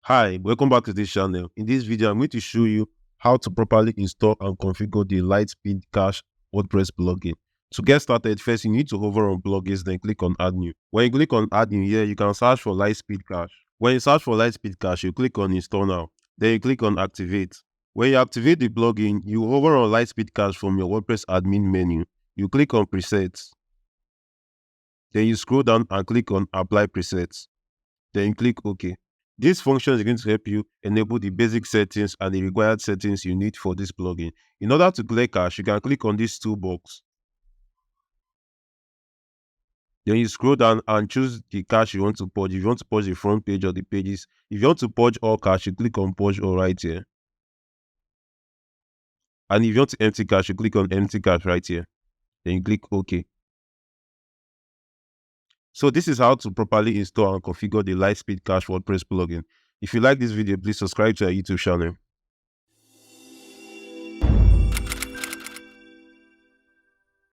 Hi, welcome back to this channel. In this video, I'm going to show you how to properly install and configure the LiteSpeed Cache WordPress plugin. To get started, first you need to hover on plugins, then click on Add New. When you click on Add New here, you can search for LiteSpeed Cache. When you search for LiteSpeed Cache, you click on Install Now. Then you click on Activate. When you activate the plugin, you hover on LiteSpeed Cache from your WordPress admin menu. You click on Presets. Then you scroll down and click on Apply Presets. Then you click OK. This function is going to help you enable the basic settings and the required settings you need for this plugin. In order to clear cache, you can click on this toolbox. Then you scroll down and choose the cache you want to purge. If you want to purge the front page or the pages, if you want to purge all cache, you click on Purge All right here. And if you want to empty cache, you click on Empty Cache right here. Then you click OK. So this is how to properly install and configure the LiteSpeed Cache WordPress plugin. If you like this video, please subscribe to our YouTube channel.